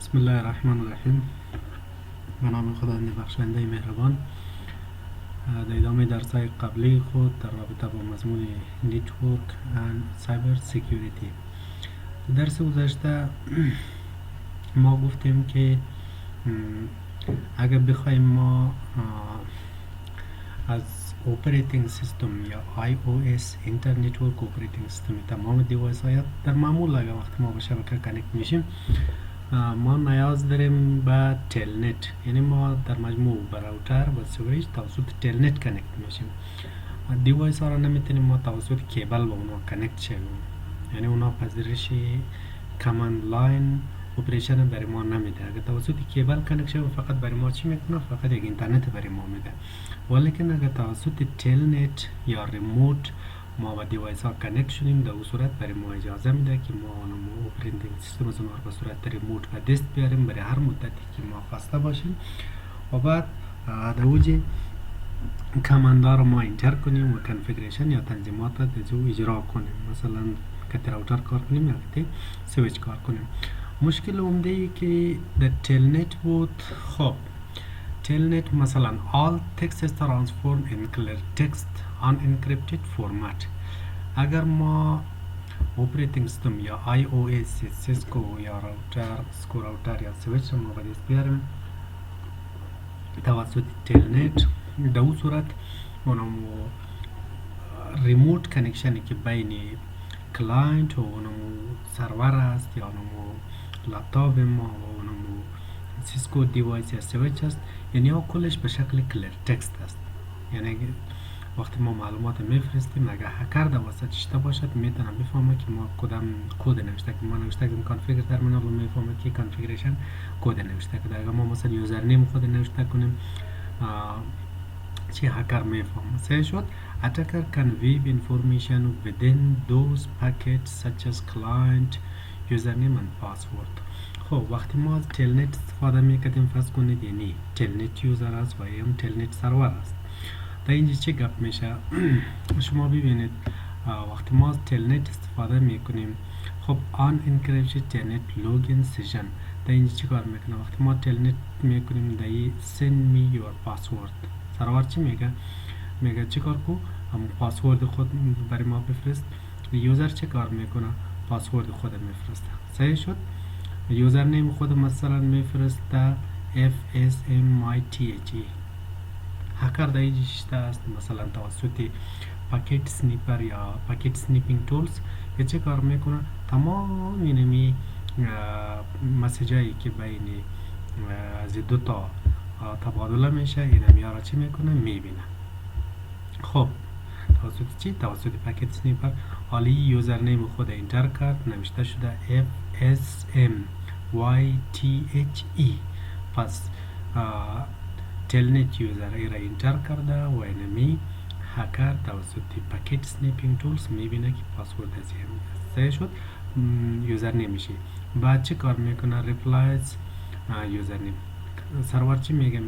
بسم الله الرحمن الرحیم. به نام خداوند بخشنده مهربان. در ادامه درس‌های قبلی خود در رابطه با مضمون نتورک و سایبر سکیوریتی، درس گذشته ما گفتیم که اگر بخوایم ما از اپراتینگ سیستم یا iOS اینترنت ورک اپراتینگ سیستم تمام دیوایس های در معمول اگر وقتی ما به شبکه کانکت میشیم ما نیاز داریم به تلنت، یعنی ما در مجموع به راوتر و سویچ توسط تلنت کانکت میشیم. دیوایس ها را نمیتونیم ما توسط کیبل با اونا کانکت شویم، یعنی اونا پذیرش کامند لاین اپریشن برای ما نمیده. اگر توسط کیبل کانکت شویم فقط برای ما چی میکنه؟ فقط یک اینترنت برای ما میده. ولیکن اگر توسط تلنت یا ریموت ما با دیوایس ها کانکت شدیم، در اون صورت برای ما اجازه میده که ما اپراتینگ سیستم از اون به صورت ریموت به دست بیاریم برای هر مدتی که ما خواسته باشیم و بعد در اوج کاماندا رو ما انتر کنیم و کنفیگریشن یا تنظیمات رو اجرا کنیم. مثلا که راوتر کار کنیم یا که سویچ کار کنیم. مشکل عمده ای که در تلنت بود، خب تلنت مثلا all text is transformed in clear text unencrypted format. اگر ما اپراتینگ سیستم یا iOS سیسکو یا راوتر یا سویچ رو ما به دست بیاریم توسط تلنت، در اون صورت اونمو ریموت کنکشنی که بین کلاینت و اونمو سرور است یا اونمو لپتاپ ما و اونمو سیسکو دیوایس یا سویچ است، یعنی ها کلش به شکل کلیر تکست است. یعنی وقتی ما معلومات میفرستیم اگر هکر در وسط شده باشد میتونه بفهمه که ما کدام کد نوشته که ما نوشته که کانفیگر ترمینال رو میفهمه که کانفیگریشن کد نوشته که اگر ما مثلا یوزر نیم خود نوشته کنیم چی هکر میفهمه. سه شد attacker can weave information within those packets such as client username and password. خب وقتی ما از تلنت استفاده میکنیم فرض کنید یعنی تلنت یوزر است و هم تلنت سرور است. در اینجا چه گپ میشه؟ شما ببینید وقتی ما از تلنت استفاده میکنیم خب آن انکریپشن تلنت لوگین سیشن در اینجا چه کار میکنه؟ وقتی ما تلنت میکنیم در این send me your password سرور چی میگه چه کار کو؟ هم پاسورد خود برای ما بفرست. یوزر چه کار میکنه؟ پاسورد خود میفرسته. صحیح شد؟ یوزر نیم خود مثلا میفرسته FSMITHE. هکر در اینجا شده است مثلا توسط پاکت سنیپر یا پاکت سنیپینگ تولز که چه کار میکنه؟ تمام اینمی مسیج هایی که بین از دو تا تبادله میشه اینمی ها را چی میکنه؟ میبینه. خب توسط چی؟ توسط پاکت سنیپر. حالی یوزر نیم خود انتر کرد، نوشته شده FSMYTHE. پس تلنت یوزر ای را انتر کرده و اینمی هکر توسط پاکت سنیپینگ تولز میبینه که پاسورد از این شد یوزر نمیشه. بعد چه کار میکنه؟ ریپلایز یوزر نیم. سرور چی میگه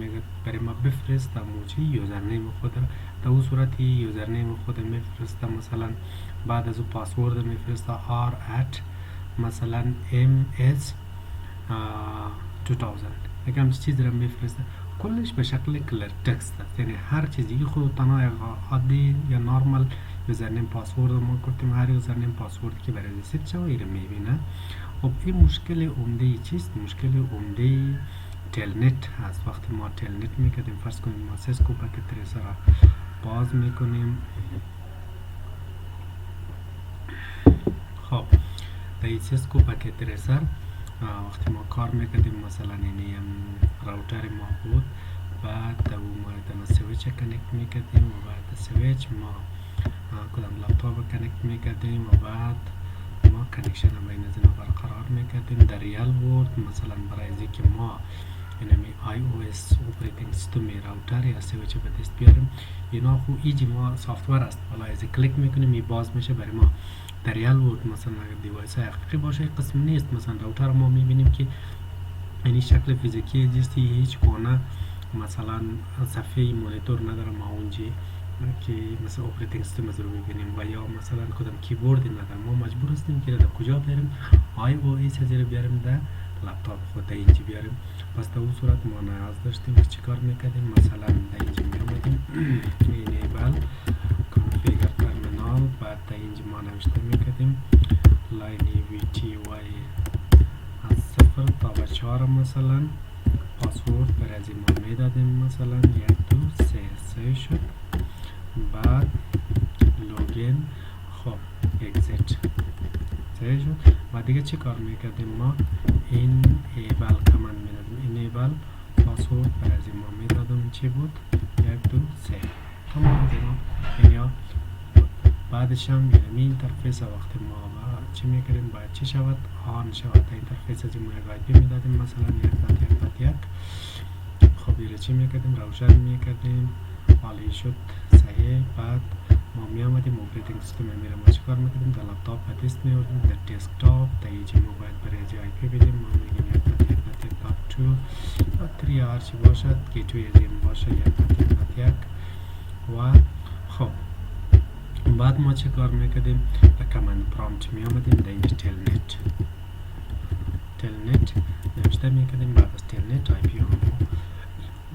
برای ما بفرست موچی یوزر نیم خود را. در اون صورتی یوزر نیم خود میفرسته مثلا بعد از اون پاسورد میفرسته r@ مثلا ms 2000 یکم چیز را میفرسته. کلش به شکل کلیر تکست است، یعنی هر چیزی خود تنها عادی یا نورمال یوزرنیم پاسورد ما گفتیم هر یوزرنیم پاسورد که برای ریست شده این میبینه. خب این مشکل عمده چیست؟ مشکل عمده تلنت هست. وقتی ما تلنت میکردیم فرض کنیم ما سیسکو پاکت تریسر را باز میکنیم. خب در این سیسکو پاکت تریسر وقتی ما کار میکردیم مثلا اینی راوتر ما بود، بعد اون ما سویچ کنکت میکردیم و بعد سویچ ما کدام لپتاپ کنکت میکردیم و بعد ما کنکشن بین از اینا برقرار میکردیم. در ریال ورد مثلا برای از که ما اینمی iOS اپراتینگ سیستم راوتر یا سویچ به دست بیاریم اینا خو ایجی ما سافتور است، حالا از کلیک میکنیم این باز میشه برای ما. در ریال ورد مثلا اگر دیوایس حقیقی باشه قسم نیست. مثلا راوتر ما میبینیم که یعنی شکل فیزیکی جستی هیچ گونه مثلا صفحه مانیتور نداره ما اونجا که مثلا اپراتینگ سیستم از رو میبینیم و یا مثلا کدام کیبورد نداره. ما مجبور هستیم که در کجا بریم iOS از رو بیاریم در لپتاپ خود در اینجا بیاریم. پس در اون صورت ما نیاز داشتیم که چی کار میکردیم؟ مثلا در اینجا میامدیم enable configure terminal، بعد در اینجا ما نوشته میکردیم line vty از 0 تا به 4 مثلا پاسورد برای ما میدادیم مثلا 1 2 3 شد، بعد لوگین، خب اگزیت شد. و دیگه چی کار میکردیم؟ ما این ایبل کمان میدادیم، این ایبل پاسورد برای ما میدادیم چی بود؟ 1 2 3 تمام جناب. یا بعدش هم یعنی اینترفیس وقتی ما چی میکردیم باید چی شود؟ آن شود. اینترفیس از ما یک آی پی میدادیم مثلا 1.1.1. خب ایره چی میکردیم؟ روشن میکردیم، حالی شد صحیح. بعد ما میامدیم اپریتینگ سیستم میره ما چیکار میکردیم؟ در لپتاپ به دست میوردیم، در دسکتاپ در ایجی ما باید برای ایجی آی پی بدیم، ما میگیم 1.1.1.2 3 هرچی باشد، گیتوی از این باشه 1.1.1. و خب بعد ما چه کار میکردیم؟ در کمند پرامپت میامدیم در اینجا تلنت نوشته میکردیم، بعد از تلنت آی پی هم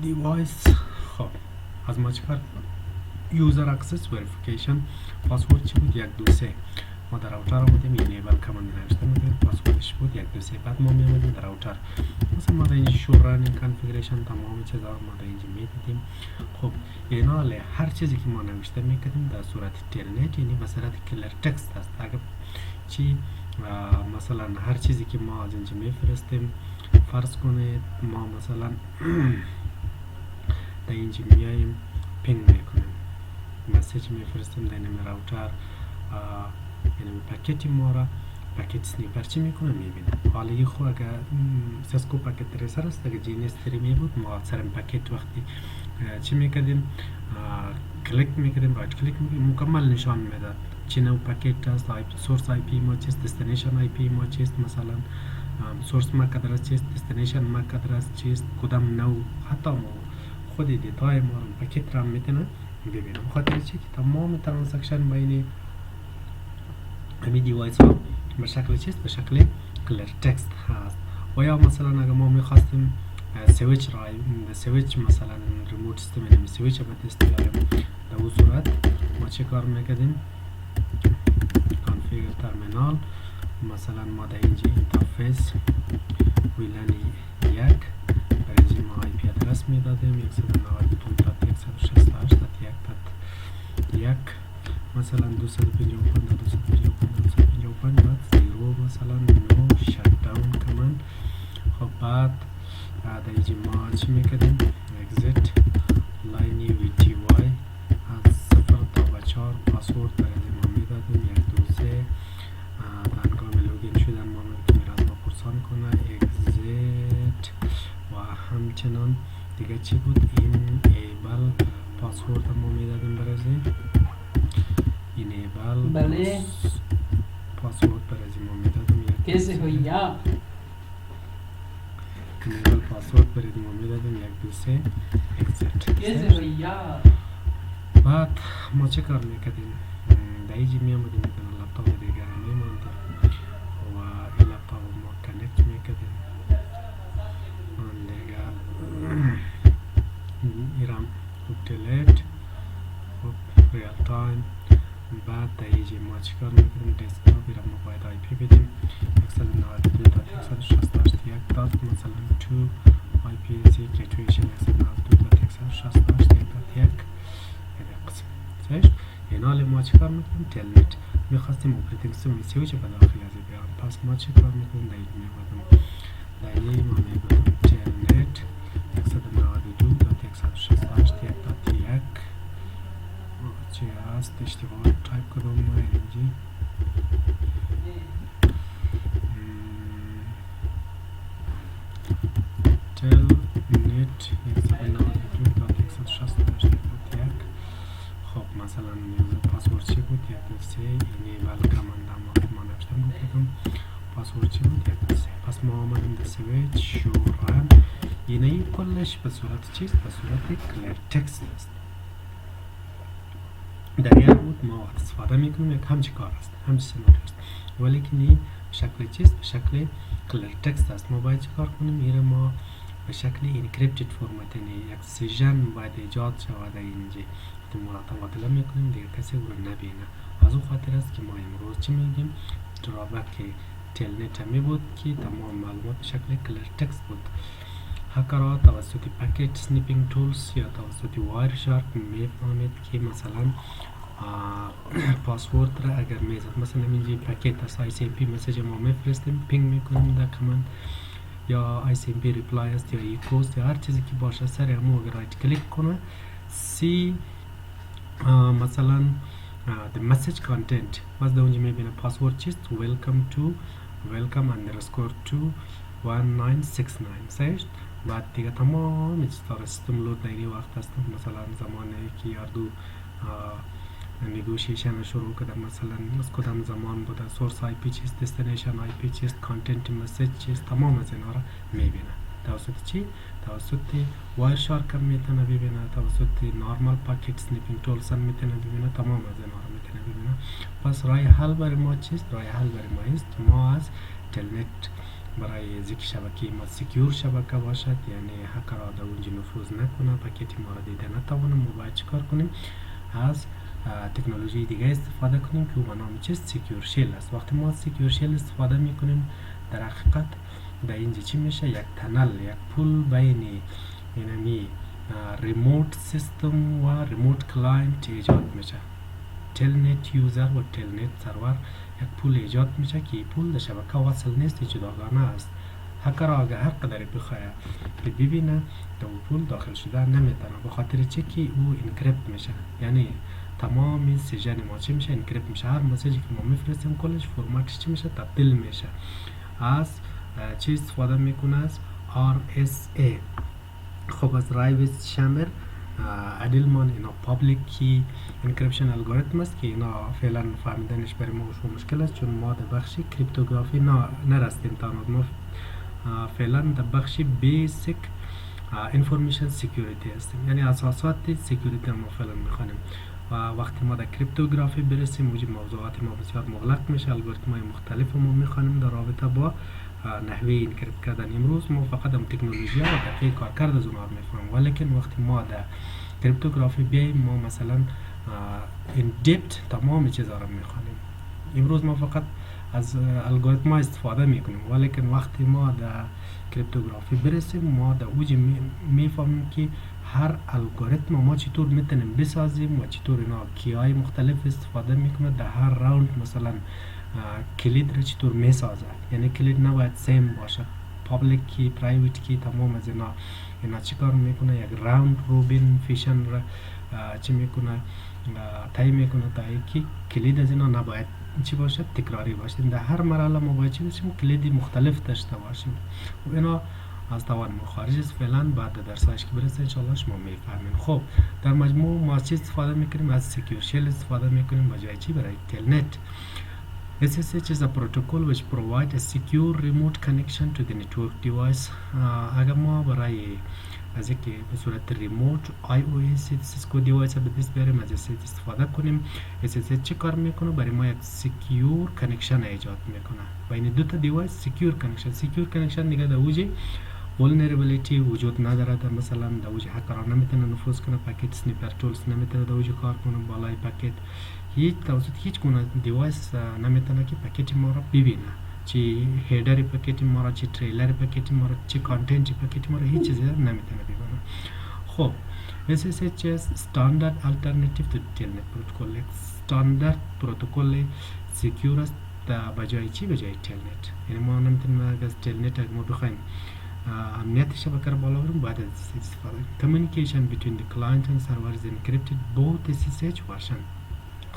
دیوایس. خب از ما چه کار؟ یوزر اکسس وریفیکیشن پاسورد چی بود؟ 1 2 3. ما در راوتر آمدیم انیبل کماند نوشته میکردیم، پاسوردش بود 1 2 3. بعد ما میامدیم در راوتر مثلا ما در اینجا شو رانینگ کانفیگریشن تمام چیزا ما در اینجا میدیدیم. خب اینال هر چیزی که ما نوشته میکردیم در صورت تلنت یعنی به صورت کلر تکست است. اگر چی مثلا هر چیزی که ما از اینجا میفرستیم، فرض کنید ما مثلا در اینجا میاییم پینگ میکنیم، مسیج میفرستیم در این راوتر، یعنی پاکتی ما را پاکت سنیپر چی میکنه میبینه. حالا یه خو اگر سیسکو پاکت تریسر است، اگر جی ان اس 3 می بود ما سرم پاکت وقتی چی میکردیم؟ کلیک میکردیم، رایت کلیک میکردیم، مکمل نشان میداد چه نوع پاکت است، سورس آی پی ما چیست، دستینیشن آی پی ما چیست، مثلا سورس مک ادرس چیست، دستینیشن مک ادرس چیست، کدام نوع، حتی ما خود دیتای ما رو پاکت را میتونه ببینم. خاطر چی که تمام ترانزکشن بین همین دیوایس ها به شکل چیست؟ به شکل کلر تکست هست. و یا مثلا اگر ما میخواستیم سویچ را سویچ مثلا ریموت سیستم یعنی سویچ به دست بیاریم، در اون صورت ما چه کار میکردیم؟ کانفیگر ترمینال مثلا ما در اینجا اینترفیس ویلن 1 برای ما آی پی ادرس میدادیم 192.168.1.1 مثلا 255 بعد 0 مثلا نو شت داون کمان. خب بعد در اینجا ما چی میکردیم؟ اگزیت لاین وی تی وای از 0 تا به 4 پاسورد برای ما میدادیم 1 2 3. هنگام لوگین شدن ما میتونیم از ما پرسان کنه اگزیت. و همچنان دیگه چی بود؟ این ایبل پاسورد ما میدادیم برای این ایبل بله پاسورد برای ما میدادیم کسی هویا ایبل پاسورد برای ما میدادیم 1 2 3 اگزیت. کسی هویا. بعد ما چه کار میکردیم؟ در اینجا میامدیم لپتاپ دیگر میماندیم و این لپتاپ ما کنکت میکردیم دیگه ایرام دیلیت ریال تایم. بعد در اینجا ما چه کار میکردیم؟ دسکتاپ ایرام ما باید آی پی بدیم 192.168.1 مثلا 2 آی پی زی گیتویشن 192.168.1 قسم سیش. اینال ما چه کار میکنیم؟ تلنت میخواستیم اپریتینگ سیستم سویچ به داخل از بیارم، پس ما چه کار میکنیم؟ در این میبودم در این ما میبودم تلنت 192.168.1 چه هست؟ اشتباه تایپ کردم ما اینجی تلنت 192.168.1. خب مثلا پاسورد چی بود؟ 1 2 3. انیبل کماند هم ما نوشتم گفتم پاسورد چی بود؟ 1 2 3. پس ما آمدیم در سویچ شو رن، یعنی کلش به صورت چیست؟ به صورت کلر تکست است. در این بود ما استفاده میکنیم یک همچی کار است، همچی سناریو است، ولی که این شکل چیست؟ به شکل کلر تکست است ما باید چیکار کنیم ایره ما به شکل انکریپتد فرمت یعنی یک سیژن باید ایجاد شود اینجا که ما را تبادله میکنیم دیگه کسی او رو نبینه از اون خاطر است که ما امروز چی میگیم درابک تلنت می بود که تمام معلومات به شکل کلر تکست بود هکرها توسط پکیت سنیپینگ تولز یا توسط وایر شارک میفهمید که مثلا پاسورد را اگر میزد مثلا اینجا پکیت از ICMP مسیج ما میفرستیم پینگ میکنیم در کامند یا ICMP ریپلای است یا ایکوست یا هر چیزی که باشه سر همو اگر رایت کلیک کنه سی مثلا the message content باز در اونجا میبینه پاسورد چیست welcome underscore to 1969 سیشت بعد دیگه تمام چیزا سیستم لود نگی وقت است مثلا زمانی که یاردو نگوشیشن شروع کردم مثلا از کدام زمان بوده سورس آی پی چیست دستینیشن آی پی چیست کانتنت مسیج چیست تمام از اینا را میبینه توسط چی؟ توسط وایر شارک هم میتونه ببینه توسط نارمال پاکیت سنیپینگ تولز هم میتونه ببینه تمام از اینا را میتونه ببینه پس رای حل برای ما چیست؟ رای حل برای ما است که ما از تلنت برای ذکر شبکه ما سکیور شبکه باشد یعنی هکرها در اونجا نفوذ نکنه پاکیت ما را دیده نتوانه ما باید چیکار کنیم از تکنولوژی دیگه استفاده کنیم که او به نام چیست سکیور شیل است وقتی ما سکیور شیل استفاده میکنیم در حقیقت در اینجا چی میشه یک تنل یک پول بین اینمی ریموت سیستم و ریموت کلاینت ایجاد میشه تلنت یوزر و تلنت سرور یک پول ایجاد میشه که این پول در شبکه وصل نیست جداگانه است هکر اگر هر قدر بخواه که ببینه در پول داخل شده نمیتونه به خاطر چی که او انکریپت میشه یعنی تمام سیژن ما چی میشه انکریپت میشه هر مسیجی که ما میفرستیم کلش فرمتش چی میشه تبدیل میشه از چی استفاده میکنه از RSA خب از رایویز شمر ادلمان اینا پابلیک کی انکریپشن الگوریتم است که اینا فعلا فهمیدنش برای ما مشکل است چون ما در بخش کریپتوگرافی نرستیم تنها ما فعلا در بخش بیسیک انفورمیشن سکیوریتی هستیم یعنی اساسات سکیوریتی ما فعلا میخوانیم و وقتی ما در کریپتوگرافی برسیم موضوعات ما بسیار مغلق میشه الگوریتم های مختلف ما میخوانیم در رابطه با نحوه انکریپت کردن امروز ما فقط هم تکنولوژی و دقیق کارکرد از اونها رو میفهمیم ولیکن وقتی ما در کریپتوگرافی بیاییم ما مثلا این دیپت تمام چیزا رو میخوانیم امروز ما فقط از الگوریتم ها استفاده میکنیم ولیکن وقتی ما در کریپتوگرافی برسیم ما در اوج میفهمیم که هر الگوریتم ما چطور میتونیم بسازیم و چطور اینا کیای مختلف استفاده میکنه در هر راوند مثلا کلید را چطور میسازه یعنی کلید نباید سیم باشه پابلیک کی پرایویت کی تمام از اینا چیکار میکنه یک راوند روبین فیشن را چی میکنه تایی میکنه تا اینکه کلید از اینا نباید چی باشه تکراری باشه در هر مرحله ما باید چی باشیم کلیدی مختلف داشته باشیم و اینا از توان ما خارج است فعلا بعد درسایش که برسه انشاءالله شما میفهمین خب در مجموع ما چی استفاده میکنیم از سکیور شیل استفاده میکنیم بجای چی برای تلنت SSH is a protocol which provides a secure remote connection to the network device. اگر ما برای از اینکه به صورت ریموت iOS سیسکو دیوایس به دست بیاریم از SSH استفاده کنیم SSH چه کار میکنه برای ما یک سکیور کانکشن ایجاد میکنه بین دو تا دیوایس سکیور کانکشن دیگه در اوج vulnerability وجود نداره در مثلا در اوج هکرها نمیتونه نفوذ کنه پاکیت سنیپر تولز نمیتونه در اوج کار کنه بالای پاکیت هیچ گونه دیوایس نمیتونه که پاکیت ما را ببینه چی هیدر پاکیت ما را چی تریلر پاکیت ما را چی کانتنت پاکیت ما را هیچ چیزی نمیتونه ببینه خب SSH is standard alternative to telnet protocol standard protocol secure است بجای چی بجای تلنت یعنی ما نمیتونیم از تلنت ما بخوایم امنیت شبکه رو بالا بریم باید از SSH استفاده کنیم communication between the client and server is encrypted both SSH version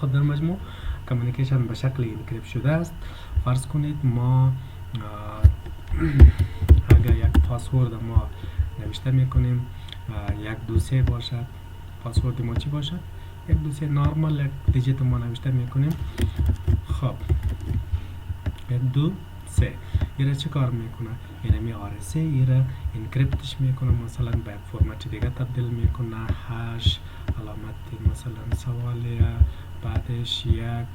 خب در مجموع کامیونیکیشن به شکل انکریپت شده است فرض کنید ما اگر یک پاسورد ما نوشته میکنیم 123 باشد پاسورد ما چی باشد 123 نارمال یک دیجیت ما نوشته میکنیم خب 123 ایره چه کار میکنه اینمی RSA ایره انکریپتش میکنه مثلا به فرمت دیگه تبدیل میکنه هش علامت مثلا سوالیه بعدش یک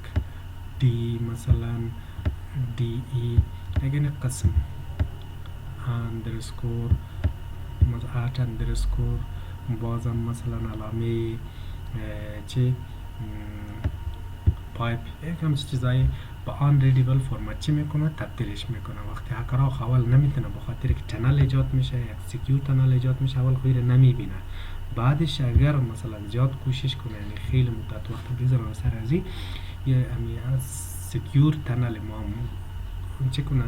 دی مثلا دی ای اگه قسم اندرسکور ات اندرسکور بازم مثلا علامه چی پایپ یکم چیزایی با آن ریدیبل فرمت چی میکنه تبدیلش میکنه. وقتی هکرها اول نمیتونه بخاطر که تنل ایجاد میشه، یک سکیور تنل ایجاد میشه، اول خیلی نمیبینه. بعدش اگر مثلا زیاد کوشش کنه، یعنی خیلی مدت وقت بگذاره سر ازی یه از سکیور تنل ما چه کنه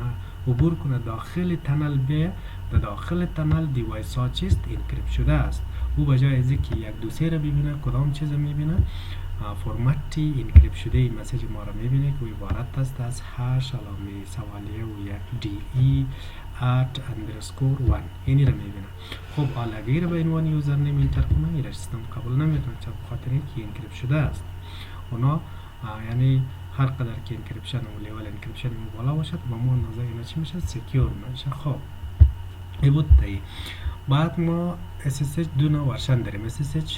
عبور کنه داخل تنل بیه، در داخل تنل دیوایس ها چیست انکریپت شده است. او بجای از اینکه یک دوسیه رو ببینه کدام چیز رو میبینه، فرمتی انکریپت شده مسیج ما رو میبینه که عبارت است از هش علامه سوالیه و یک دی ای ات اندرسکور 1 اینی رو میبینه. خب حالا اگر به عنوان یوزر نیم انتر کنه این سیستم قبول نمیکنه، چه بخاطر اینکه انکریپت شده است. اونا یعنی هر قدر که انکریپشن و لیول انکریپشن بالا باشد با ما نظر اینا چی میشه سکیور میشه. خب این بود تایی. بعد ما SSH دو نوع ورشن داریم. SSH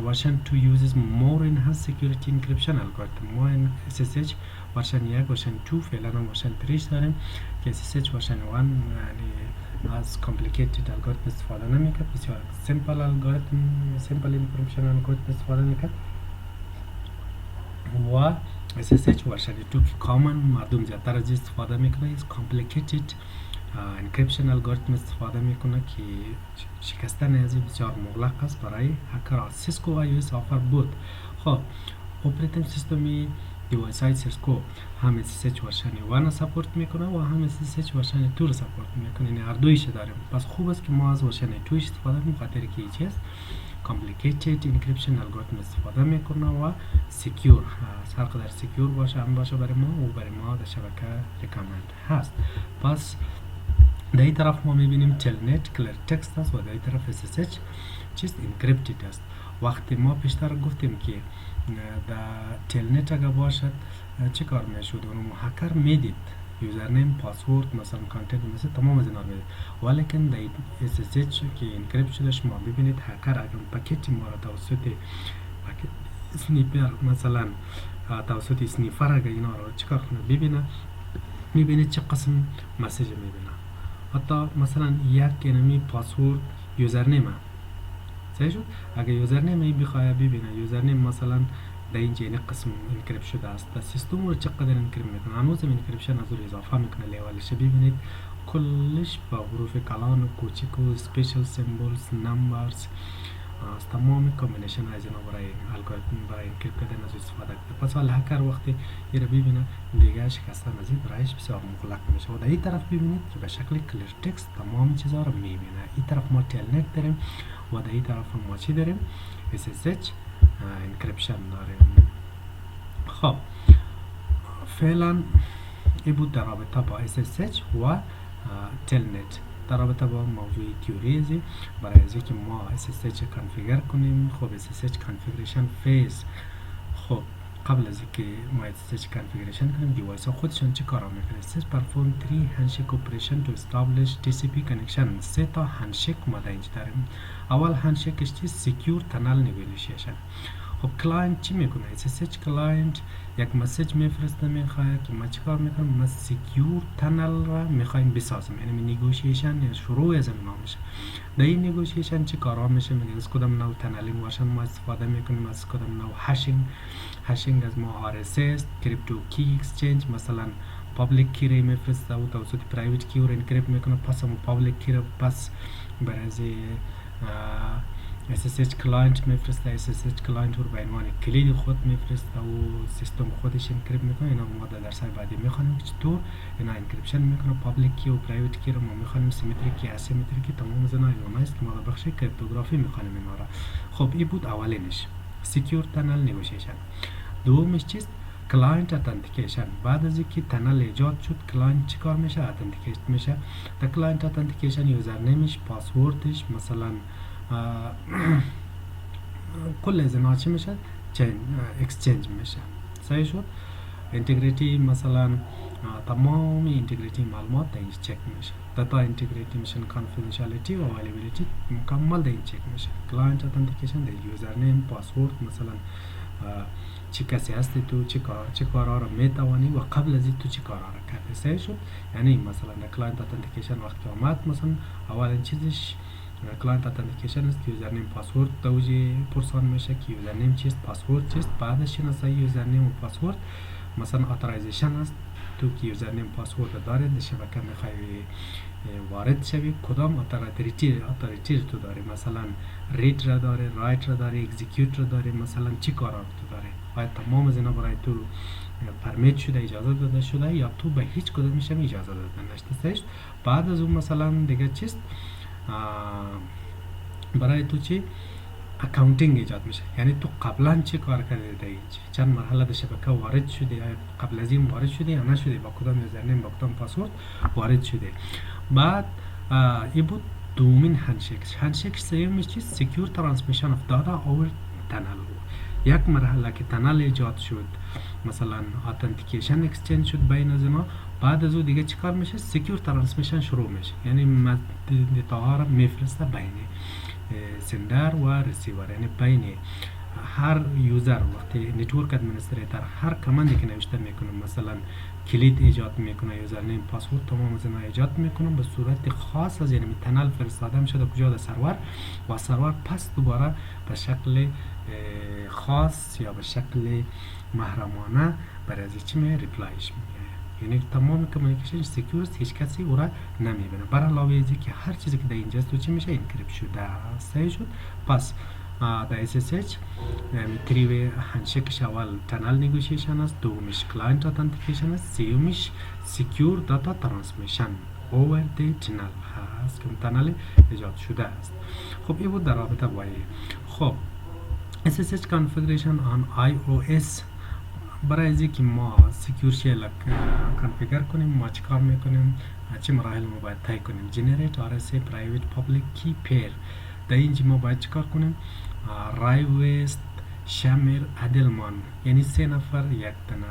ورشن 2 uses more enhanced security encryption algorithm. ما SSH ورشن 1 ورشن 2 فعلا هم ورشن 3 داریم که SSH ورشن 1 یعنی از complicated algorithm استفاده نمیکرد، بسیار simple algorithm simple encryption algorithm استفاده میکرد. و SSH ورشن 2 که کامن مردم زیادتر از استفاده میکنه is complicated انکریپشن الگوریتم استفاده میکنه که شکستن از بسیار مغلق است برای هکرها. سیسکو و یو اس آفر بود. خب اپراتینگ سیستمی دیوایس های سیسکو هم SSH ورشن 1 سپورت میکنه و هم SSH ورشن 2 رو سپورت میکنه، یعنی هر دویش داریم. پس خوب است که ما از ورشن 2 استفاده کنیم خاطر که هیچ است complicated انکریپشن الگوریتم استفاده میکنه و سکیور هر قدر سکیور باشه هم باشه برای ما و برای ما در شبکه ریکامند هست. پس در این طرف ما میبینیم تلنت کلر تکست است و در این طرف SSH چیست انکریپتد است. وقتی ما پیشتر گفتیم که در تلنت اگر باشد چه کار میشود، اونو هکر میدید یوزرنیم پاسورد مثلا کانتنت مثل تمام از اینا میدید، ولیکن در SSH که انکریپت شده شما ببینید هکر اگر پاکت ما را توسط سنیپر مثلا توسط سنیفر اگر اینا را چه کار کنه ببینه، میبینید چه قسم مسیج میبینه. حتی مثلا یک انمی پاسورد یوزرنیم صحیح شد. اگر یوزرنیم بخواه ببینه یوزرنیم مثلا در اینجا این قسم انکریپت شده است، در سیستم رو چقدر انکریپت میکنه، هنوز انکریپشن از رو اضافه میکنه لیولش ببینید کلش با حروف کلان و کوچیک و سپیشل سیمبولز نمبرز از تمام کامبینیشن از اینا برای الگوریتم برای انکریپت کردن از استفاده کرده. پس حالا هکر وقتی این رو ببینه دیگه شکستن از این برایش بسیار مغلق میشه. و در این طرف ببینید که به شکل کلیر تکست تمام چیزها رو میبینه. این طرف ما تلنت داریم و در این طرف ما چی داریم SSH انکریپشن داریم. خب فعلا این بود در رابطه با SSH و تلنت. در رابطه با موضوع تیوریزی برای از اینکه ما SSH کانفیگر کنیم. خب SSH کانفیگریشن فیز، خب قبل از اینکه ما SSH کانفیگریشن کنیم دیوایس ها خودشون چه کارا میکنه. SSH perform 3 handshake operation to establish TCP connection. 3 تا هندشیک ما در اینجا داریم. اول هندشیکش چیست؟ سکیور تنل نگوشیشن. خب کلاینت چی میکنه؟ SSH کلاینت یک مسیج میفرسته میخواه که ما چیکار میکنم، ما سکیور تنل را میخوایم بسازم، یعنی نگوشیشن یا شروع از ما میشه. در این نگوشیشن چی کارا میشه؟ میگه از کدام نوع تنلینگ ورشن ما استفاده میکنیم، از کدام نوع هشینگ از ما RSS کریپتو کی اکسچنج مثلا پابلیک کی را میفرسته و توسط پرایوت کی رو انکریپت میکنه، پس هم پابلیک کی رو پس برای SSH کلاینت میفرسته. SSH کلاینت رو به عنوان کلید خود میفرسته و سیستم خودش انکریپت میکنه. اینا ما در درس بعدی میخوانیم که چطور اینا انکریپشن میکنه. پابلیک کی و پرایوت کی رو ما میخوانیم، سیمتریک کی اسیمتریک کی، تمام از اینا است که ما در بخش کریپتوگرافی میخوانیم اینا را. خب این بود اولینش سکیور تنل نگوشیشن. دومش چیست؟ کلاینت اتنتیکیشن. بعد از اینکه تنل ایجاد شد کلاینت چیکار میشه؟ اتنتیکیت میشه. در کلاینت اتنتیکیشن یوزر نیمش پاسوردش مثلا کل از اینا چی میشه؟ اکسچنج میشه. صحیح شد. اینتگریتی مثلا تمام اینتگریتی معلومات در این چک میشه. داتا اینتگریتی میشن، کانفیدنشیالیتی و اویلیبیلیتی مکمل در این چک میشه. کلاینت اتنتیکیشن در یوزر نیم پاسورد مثلا چی کسی هستی تو، چه کارها رو میتوانی و قبل از این تو چه کارها رو کردی. صحیح شد. یعنی مثلا کلاینت اتنتیکیشن وقتی آمد، مثلا اولین چیزش کلاینت اتنتیکیشن است که یوزرنیم پاسورد دوجی پرسان میشه که یوزرنیم چیست، پاسورد چیست. بعدش شناسایی یوزرنیم و پاسورد. مثلا اتورایزیشن است، تو که یوزرنیم پاسورد داره در شبکه میخوای وارد شوی، کدام اتوریتی تو داری، مثلا رید را داره، رایت را داره، اکزیکیوت را داره، مثلا چی کارا رو تو داره. باید تمام از اینا برای تو پرمیت شده، اجازه داده شده، یا تو به هیچ کدومش هم اجازه داده نشده. بعد از اون مثلا دیگه چیست، برای تو چی اکاونتینگ ایجاد میشه. یعنی تو قبلا چه کار کرده دیگه، چند مرحله در شبکه وارد شده، قبل از این وارد شده یا نشده، با کدام یوزرنیم با کدام پاسورد وارد شده. بعد ای بود دومین هندشیک سومش چیست، سکیور ترانسمیشن اف داتا اوور تنل. یک مرحله که تنل ایجاد شد، مثلا اتنتیکیشن اکسچنج شد بین از اینا، بعد از او دیگه چیکار میشه، سکیور ترانسمیشن شروع میشه. یعنی دیتا رو میفرسته بین سندر و رسیور، یعنی بین هر یوزر. وقتی نتورک ادمنستریتور هر کمندی که نوشته میکنه، مثلا کلید ایجاد میکنه، یوزرنیم پاسورد تمام از اینا ایجاد میکنه، به صورت خاص از یعنی تنل فرستاده میشه در کجا، در سرور، و سرور پس دوباره به شکل خاص یا به شکل محرمانه برای از چی می ریپلایش میگه. یعنی تمام کمیونیکیشن سکیور است، هیچ کسی او را نمیبینه. بر علاوه از که هر چیزی که در اینجا است چی میشه، انکریپت شده. صحیح شد. پس در SSH تری هندشیکش اول تنل نگوشیشن است، دومش کلاینت اتنتیکیشن است، سومش سکیور داتا ترانسمیشن اوور دی تنل هست که تنل ایجاد شده است. خب این بود در رابطه با خب SSH configuration on iOS. برای از اینکه ما سکیور شیل کانفیگر کنیم، ما چیکار میکنیم، چه مراحل ما باید طی کنیم. جنریت RSA پرایوت پابلیک کی پیر. در اینجا ما باید چیکار کنیم، رایوست، شامر، عدلمان، یعنی 3 نفر یک دانه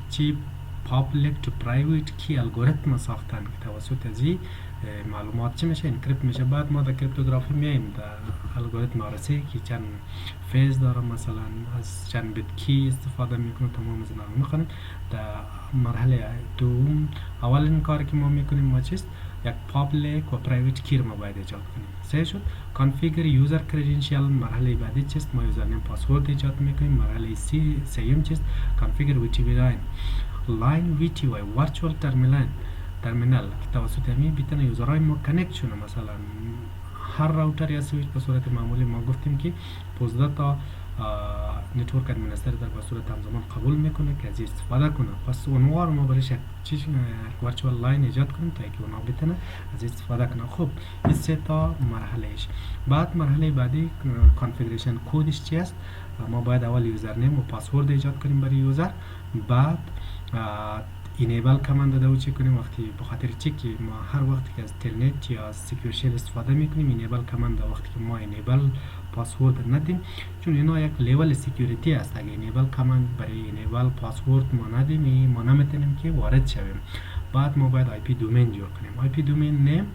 چی پابلیک تو پرایوت کی الگوریتم ساختن که توسط از معلومات چی میشه، انکریپت میشه. بعد ما در کریپتوگرافی میایم در الگوریتم آرسی که چند فیز داره، مثلا از چند بیت کی استفاده میکنه، تمام از اینا رو میخونیم. در مرحله دوم اولین کاری که ما میکنیم ما چیست، یک پابلیک و پرایوت کی رو ما باید ایجاد کنیم. صحیح شد. کانفیگر یوزر کردنشیال. مرحله بعدی چیست، ما یوزرنیم پاسورد ایجاد میکنیم. مرحله سوم چیست، کانفیگر وی تی وی لاین وی تی وی ورچوال ترمینال که توسط همین بیتن یوزرهای ما کنکت شونه. مثلا هر راوتر یا سویچ به صورت معمولی ما گفتیم که 15 تا نتورک ادمنستریتور به صورت همزمان قبول میکنه که از استفاده کنه. پس اونها رو ما برایش چیز ورچوال لاین ایجاد کنیم تا که اونها بتونه از استفاده کنه. خب این 3 تا مرحلهش. بعد مرحله بعدی کانفیگریشن کدش چی است، ما باید اول یوزرنیم و پاسورد ایجاد کنیم برای یوزر. بعد اینیبل کامند رو چی کنیم، وقتی به خاطر چی که ما هر وقتی که از تلنت یا از سکیور شیل استفاده میکنیم، اینیبل کامند وقتی که ما اینیبل پاسورد ندیم، چون اینا یک لیول سکیوریتی است. اگه اینیبل کامند برای اینیبل پاسورد ما ندیم، ما نمیتونیم که وارد شویم. بعد ما باید آی پی دومین جور کنیم. آی پی دومین نیم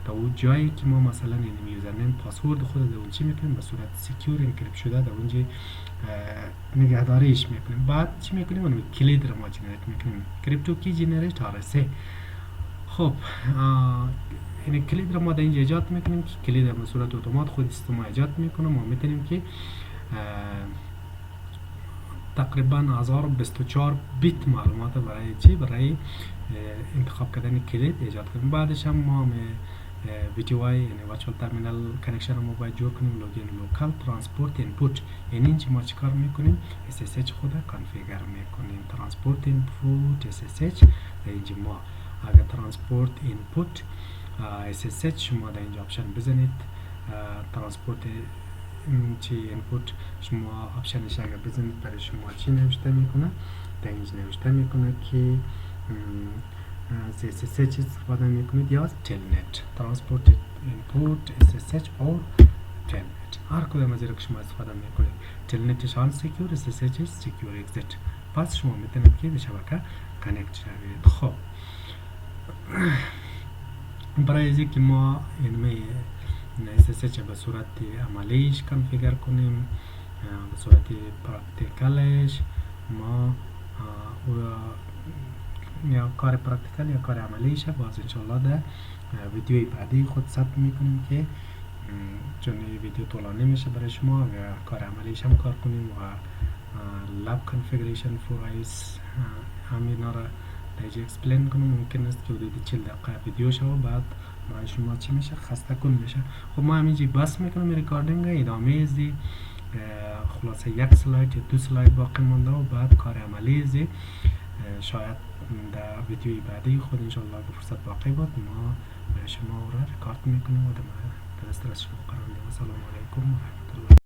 تا اون جایی که ما مثلا این یوزرنیم پاسورد خود در اون چی میکنیم، به صورت سکیور انکریپت شده در اونجا نگهداریش میکنیم. بعد چی میکنیم، اون کلید رو ما جنریت میکنیم، کریپتو کی جنریت RSA. خب این کلید رو ما در اینجا ایجاد میکنیم که کلید رو به صورت اتومات خود سیستم ایجاد میکنه. ما میتونیم که تقریبا 1024 بیت معلومات برای چی، برای انتخاب کردن کلید ایجاد کنیم. بعدش هم ما VTY یعنی ورچوال ترمینال کانکشن رو ما باید جور کنیم. لوگین لوکال ترانسپورت اینپوت، یعنی اینجا ما چیکار میکنیم، SSH خود کانفیگر میکنیم. ترانسپورت اینپوت SSH در اینجا ما اگر ترانسپورت اینپوت SSH شما در اینجا آپشن بزنید، ترانسپورت چی اینپوت شما آپشنش اگر بزنید برای شما چی نوشته میکنه، در اینجا نوشته میکنه که از SSH استفاده میکنید یا تلنت. ترانسپورت اینپوت SSH اور تلنت، هر کدام از این که شما استفاده میکنید. تلنتش آن سکیور، SSH سکیور اگزیت. پس شما میتونید که به شبکه کانکت شوید. خب برای از اینکه ما این SSH به صورت عملیش کانفیگر کنیم، به صورت پرکتیکالش ما یا کار پرکتیکال یا کار عملیشه باز انشالله در ویدیوی بعدی خود ثبت میکنیم که چون این ویدیو طولانی میشه برای شما اگر کار عملیش هم کار کنیم و لب کنفیگریشن فور آیس همینا را دیگه اکسپلین کنم ممکن است که حدود 40 دقیقه ویدیو شو بعد برای شما چی میشه خسته کن میشه. خب ما همینجی بس میکنم ریکاردینگ ادامه ازی خلاصه یک سلاید یا دو سلاید باقی مونده و بعد کار عملی ازی شاید در ویدیوی بعدی خود انشالله به فرصت باقی بود ما برای شما را ریکارد میکنیم و در دسترس شما قرار میدیم. السلام علیکم و رحمت الله.